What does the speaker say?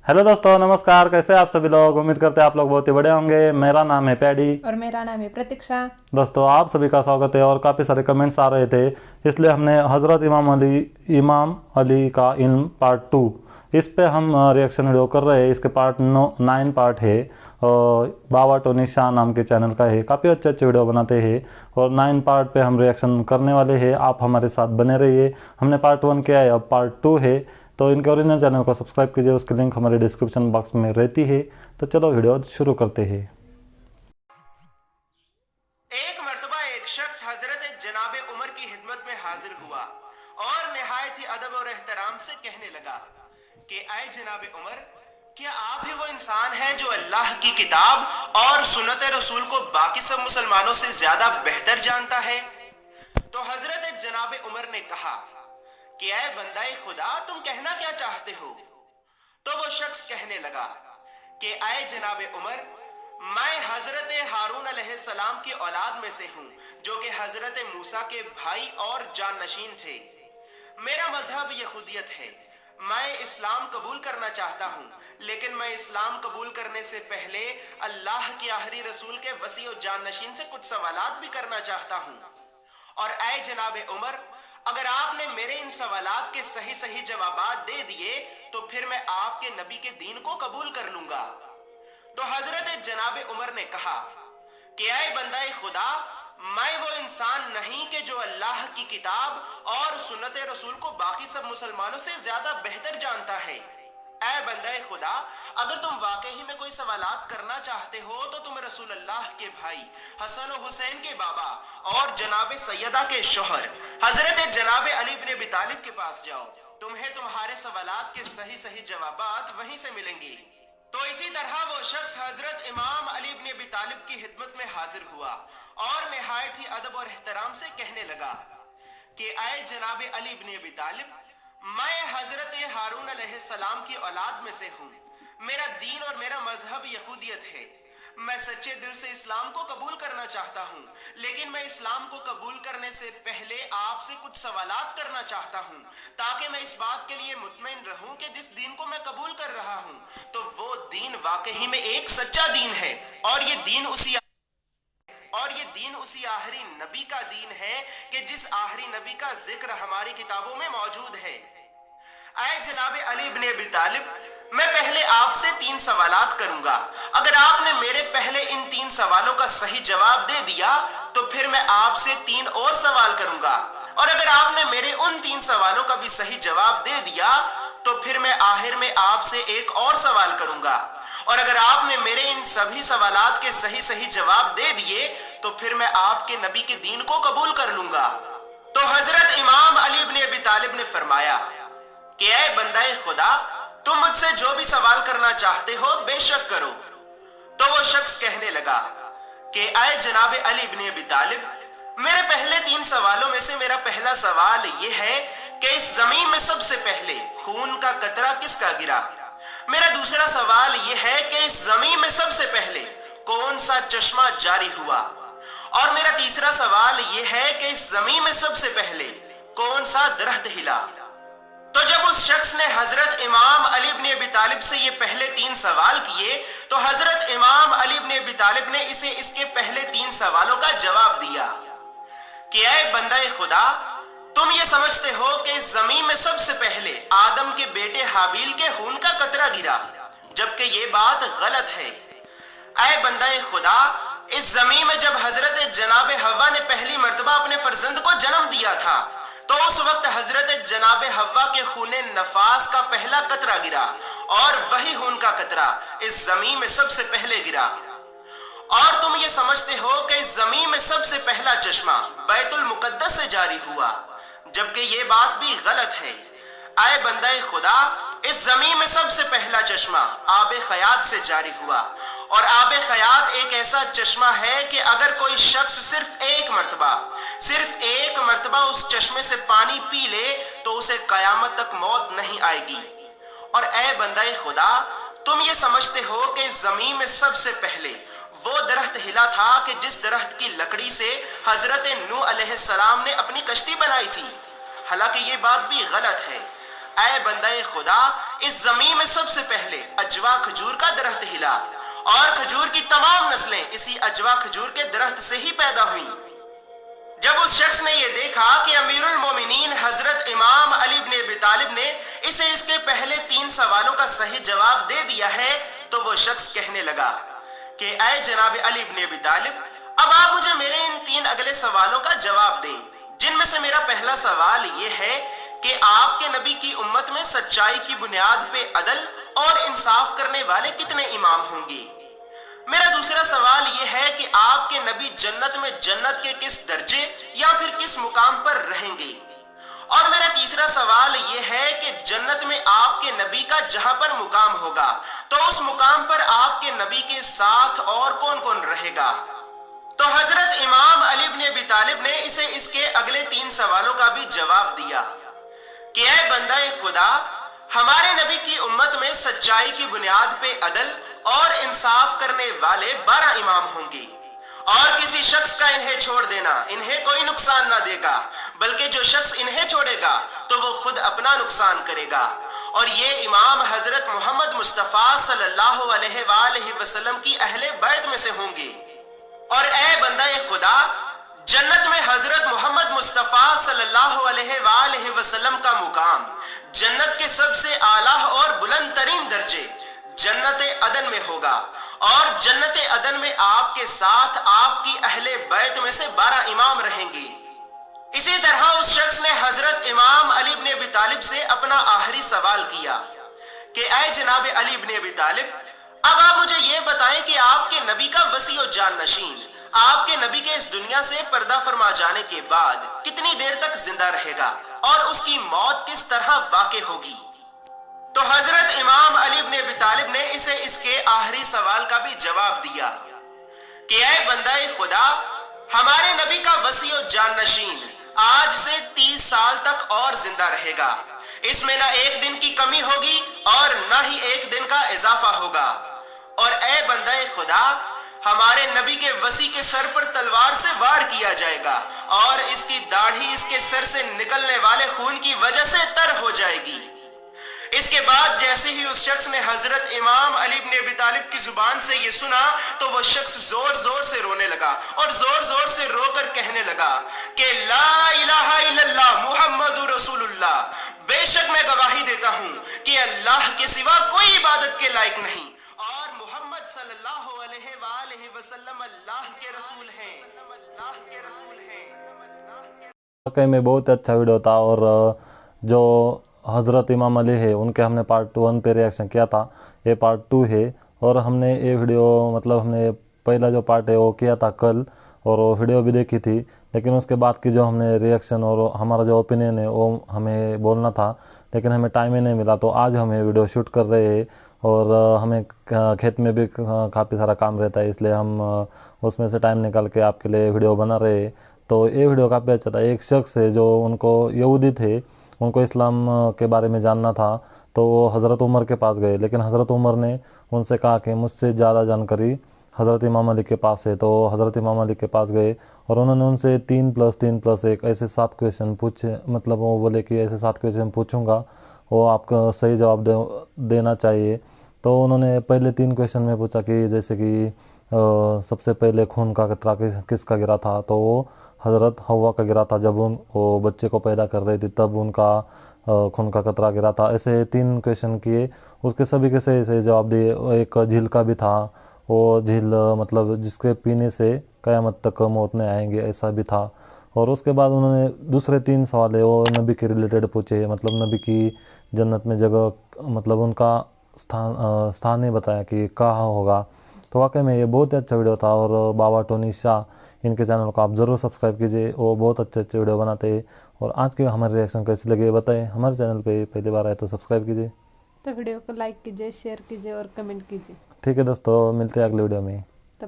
Hello दोस्तों, नमस्कार। कैसे आप सभी लोग? उम्मीद करते हैं आप लोग बहुत ही बड़े होंगे। मेरा नाम है पैडी और मेरा नाम है प्रतीक्षा। दोस्तों, आप सभी का स्वागत है। और काफ़ी सारे कमेंट्स आ रहे थे, इसलिए हमने हज़रत इमाम अली का इल्म पार्ट 2 इस पे हम रिएक्शन वीडियो कर रहे हैं। इसके पार्ट 9 पार्ट है और बाबा टोनी शाह नाम के चैनल का है। काफ़ी अच्छे अच्छे वीडियो बनाते हैं और 9 पार्ट पे हम रिएक्शन करने वाले हैं। आप हमारे साथ बने रहिए। हमने पार्ट 1 किया है, अब पार्ट 2 है, तो इनके ओरिजिनल चैनल को सब्सक्राइब कीजिए। उसकी लिंक हमारे डिस्क्रिप्शन बॉक्स में रहती है। तो चलो वीडियो शुरू करते हैं। एक मर्तबा एक शख्स हजरत जनाब उमर की खिदमत में हाजिर हुआ और निहायत ही अदब और एहतराम से कहने लगा कि आए जनाब उमर, क्या आप ही वो इंसान हैं जो अल्लाह की किताब और सुन्नत रसूल को बाकी सब मुसलमानों से ज्यादा बेहतर जानता है? तो हजरत जनाब उमर ने कहा कि ऐ बंदाए खुदा, तुम कहना क्या चाहते हो? तो वो शख्स कहने लगा कि आए जनाब उमर, मैं हजरत हारून अलैहिस्सलाम की औलाद में से हूँ, जो कि हजरत मूसा के भाई और जाननशीन थे। मेरा मजहब यहूदियत है। मैं इस्लाम कबूल करना चाहता हूँ, लेकिन मैं इस्लाम कबूल करने से पहले अल्लाह के आखिरी रसूल के वसी और जाननशीन से कुछ सवालात भी करना चाहता हूँ। और ऐ जनाब उमर, अगर आपने मेरे इन सवालात के सही सही जवाबात दे दिए तो फिर मैं आपके नबी के दीन को कबूल कर लूंगा। तो हजरत जनाब उमर ने कहा कि ऐ बंदाए खुदा, मैं वो इंसान नहीं कि जो अल्लाह की किताब और सुन्नत रसूल को बाकी सब मुसलमानों से ज्यादा बेहतर जानता है। ऐ बंदाए खुदा, अगर तुम वाकई में कोई सवालात करना चाहते हो तो तुम रसूल अल्लाह के भाई हसन और हुसैन के बाबा और जनाब सैयदा के शोहर हजरत जनाब अली इब्न अबी तालिब के पास जाओ। तुम्हें तुम्हारे सवालात के सही सही जवाबात वहीं से मिलेंगे। तो इसी तरह वो शख्स हजरत इमाम अली इब्न अबी तालिब की खिदमत में हाजिर हुआ और निहायत ही अदब और एहतराम से कहने लगा कि आए जनाब अली इब्न अबी तालिब, मैं हजरत हारून अलैहिस्सलाम की औलाद में से हूँ। मेरा दीन और मेरा मजहब यहूदियत है। मैं सच्चे दिल से इस्लाम को कबूल करना चाहता हूँ, लेकिन मैं इस्लाम को कबूल करने से पहले आपसे कुछ सवालात करना चाहता हूँ, ताकि मैं इस बात के लिए मुतमईन रहूँ कि जिस दीन को मैं कबूल कर रहा हूँ तो वो दीन वाकई में एक सच्चा दीन है और ये दीन उसी आखिरी नबी का दीन है कि जिस आखिरी नबी का जिक्र हमारी किताबों में मौजूद है। ऐ जनाब अली इब्न अबी तालिब, मैं पहले आपसे 3 सवालात करूंगा। अगर आपने मेरे पहले इन 3 सवालों का सही जवाब दे दिया तो फिर मैं आपसे 3 और सवाल करूंगा, और अगर आपने मेरे उन 3 सवालों का भी सही जवाब दे दिया तो फिर मैं आखिर में आपसे एक और सवाल करूंगा, और अगर आपने मेरे इन सभी सवालात के सही सही जवाब दे दिए तो फिर मैं आपके नबी के दीन को कबूल कर लूंगा। तो हजरत इमाम अली इब्न अबी तालिब ने फरमाया कि ऐ बंदाए खुदा, तुम मुझसे जो भी सवाल करना चाहते हो बेशक करो। तो वो शख्स कहने लगा कि ऐ जनाब अली इब्न अबी तालिब, मेरे पहले 3 सवालों में से मेरा पहला सवाल ये है कि इस जमीन में सबसे पहले खून का कतरा किसका गिरा? मेरा दूसरा सवाल ये है कि इस जमीन में सबसे पहले कौन सा चश्मा जारी हुआ? और मेरा तीसरा सवाल ये है कि इस जमीन में सबसे पहले कौन सा दरख्त हिला? तो जब उस शख्स ने हजरत इमाम अली इब्न अबी तालिब से ये पहले 3 सवाल किए तो हजरत इमाम अली इब्न अबी तालिब ने इसे इसके पहले 3 सवालों का जवाब दिया कि ऐ बंदाए खुदा, तुम ये समझते हो कि इस जमीन में सबसे पहले आदम के बेटे हाबील के खून का कतरा गिरा, जबकि ये बात गलत है। ऐ बंदाए खुदा, इस जमीन में जब हजरत जनाब हव्वा ने पहली मर्तबा अपने फर्जंद को जन्म दिया था तो उस वक्त हजरत जनाब हव्वा के खूने नफास का पहला कतरा गिरा, और वही खून का कतरा इस जमीन में सबसे पहले गिरा। और तुम ये समझते हो कि इस जमीन में सबसे पहला चश्मा बैतुल मुकद्दस से जारी हुआ, जबकि ये बात भी गलत है। आए बंदाए खुदा, इस जमीन में सबसे पहला चश्मा आबे खयात से जारी हुआ, और आबे खयात एक ऐसा चश्मा है कि अगर कोई शख्स सिर्फ एक मर्तबा उस चश्मे से पानी पी ले तो उसे कयामत तक मौत नहीं आएगी। और ऐ बंदाए खुदा, तुम ये समझते हो कि इस जमीन में सबसे पहले वो दरख्त हिला था कि जिस दरख्त की लकड़ी से हजरत नूह अलैहिस्सलाम ने अपनी कश्ती बनाई थी, हालांकि ये बात भी गलत है। ऐ बंदाए खुदा, इस जमीन में सबसे पहले अजवा खजूर का दरख्त हिला और खजूर की तमाम नस्लें इसी अजवा खजूर के दरख्त से ही पैदा हुई। जब उस शख्स ने यह देखा कि अमीरुल मोमिनीन हजरत इमाम अली इब्न अबी तालिब ने इसे इसके पहले 3 सवालों का सही जवाब दे दिया है, तो वो शख्स कहने लगा कि ऐ जनाब अली इब्न अबी तालिब, अब आप मुझे मेरे इन 3 अगले सवालों का जवाब दें, जिनमें से मेरा पहला सवाल ये है कि आपके नबी की उम्मत में सच्चाई की बुनियाद पे अदल और इंसाफ करने वाले कितने इमाम होंगे। मेरा दूसरा सवाल यह है कि आपके नबी जन्नत में जन्नत के किस दर्जे या फिर किस मुकाम पर रहेंगे। और मेरा तीसरा सवाल यह है कि जन्नत में आपके नबी का जहां पर मुकाम होगा, तो उस मुकाम पर आपके नबी के साथ और कौन कौन रहेगा। तो हजरत इमाम अली इब्न अबी तालिब ने इसे इसके अगले 3 सवालों का भी जवाब दिया कि ऐ बंदा खुदा, हमारे नबी की उम्मत में सच्चाई की बुनियाद पे अदल और इंसाफ करने वाले 12 इमाम होंगे और किसी शख्स का इन्हें छोड़ देना इन्हें कोई नुकसान ना देगा, बल्कि जो शख्स इन्हें छोड़ेगा तो वो खुद अपना नुकसान करेगा। और ये इमाम हजरत मोहम्मद मुस्तफ़ा सल्लल्लाहु अलैहि वसल्लम की अहले बैत में से होंगे। और ए बंदा खुदा, जन्नत में हजरत मोहम्मद मुस्तफ़ा सल्लल्लाहु अलैहि वसल्लम का मुकाम जन्नत के सबसे आला और बुलंद तरीन दर्जे जन्नत अदन में होगा और जन्नत अदन में आपके साथ आपकी अहले बैत में से 12 इमाम रहेंगे। इसी तरह उस शख्स ने हजरत इमाम अली इब्न अबी तालिब से अपना आखिरी सवाल किया कि ऐ जनाब अली इब्न अबी तालिब, अब आप मुझे ये बताएं कि आपके नबी का वसी और जाननशीन आपके नबी के इस दुनिया से पर्दा फरमा जाने के बाद कितनी देर तक जिंदा रहेगा और उसकी मौत किस तरह वाक़ई होगी। तो हजरत इमाम अली इब्न अबी तालिब ने इसे इसके आखिरी सवाल का भी जवाब दिया कि ऐ बंदा खुदा, हमारे नबी का वसी और जाननशीन आज से 30 साल तक और जिंदा रहेगा। इसमें ना एक दिन की कमी होगी और ना ही एक दिन का इजाफा होगा। और ऐ बंदा खुदा, हमारे नबी के वसी के सर पर तलवार से वार किया जाएगा और इसकी दाढ़ी इसके सर से निकलने वाले खून की वजह से तर हो जाएगी। इसके बाद जैसे ही उस शख्स ने हजरत इमाम अली इब्न अबी तालिब की जुबान से ये सुना, तो वो शख्स जोर जोर से रोने लगा और जोर जोर से रोकर कहने लगा कि ला इलाहा इल्लल्लाह मुहम्मदुर रसूलुल्लाह, बेशक मैं गवाही देता हूँ कि अल्लाह के सिवा कोई इबादत के लायक नहीं और मोहम्मद सल्लल्लाहु अलैहि वसल्लम अल्लाह के रसूल हैं, अल्लाह के रसूल हैं। वाकई में बहुत अच्छा वीडियो था। और जो हज़रत इमाम अली है उनके हमने पार्ट 1 पे रिएक्शन किया था, ये पार्ट 2 है। और हमने ये वीडियो मतलब हमने पहला जो पार्ट है वो किया था कल और वो वीडियो भी देखी थी, लेकिन उसके बाद की जो हमने रिएक्शन और हमारा जो ओपिनियन है वो हमें बोलना था, लेकिन हमें टाइम ही नहीं मिला। तो आज हम ये वीडियो शूट कर रहे हैं और हमें खेत में भी काफ़ी सारा काम रहता है, इसलिए हम उसमें से टाइम निकाल के आपके लिए वीडियो बना रहे हैं। तो ये वीडियो काफ़ी अच्छा था। एक शख्स है जो उनको यहूदी थे, उनको इस्लाम के बारे में जानना था, तो वो हज़रत उमर के पास गए, लेकिन हज़रत उमर ने उनसे कहा कि मुझसे ज़्यादा जानकारी हज़रत इमाम अली के पास है। तो हज़रत इमाम अली के पास गए और उन्होंने उनसे 3+3+1 ऐसे 7 क्वेश्चन पूछे। मतलब वो बोले कि ऐसे 7 क्वेश्चन पूछूंगा, वो आपका सही जवाब देना चाहिए। तो उन्होंने पहले 3 क्वेश्चन में पूछा कि जैसे कि सबसे पहले खून का कतरा किसका गिरा था, तो वो हज़रत हवा का गिरा था। जब वो बच्चे को पैदा कर रही थी तब उनका खून का कतरा गिरा था। ऐसे 3 क्वेश्चन किए, उसके सभी के सही सही जवाब दिए। एक झील का भी था, वो झील मतलब जिसके पीने से क़यामत तक मौत नहीं आएंगे, ऐसा भी था। और उसके बाद उन्होंने दूसरे 3 सवाल है वो नबी के रिलेटेड पूछे, मतलब नबी की जन्नत में जगह, मतलब उनका स्थान नहीं बताया कि कहाँ होगा। तो वाकई में ये बहुत ही अच्छा वीडियो था। और बाबा टोनी शाह, इनके चैनल को आप ज़रूर सब्सक्राइब कीजिए, वो बहुत अच्छे अच्छे वीडियो बनाते हैं। और आज के हमारे रिएक्शन कैसे लगे बताएं। हमारे चैनल पे पहली बार आए तो सब्सक्राइब कीजिए, तो वीडियो को लाइक कीजिए, शेयर कीजिए और कमेंट कीजिए। ठीक है दोस्तों, मिलते हैं अगले वीडियो में।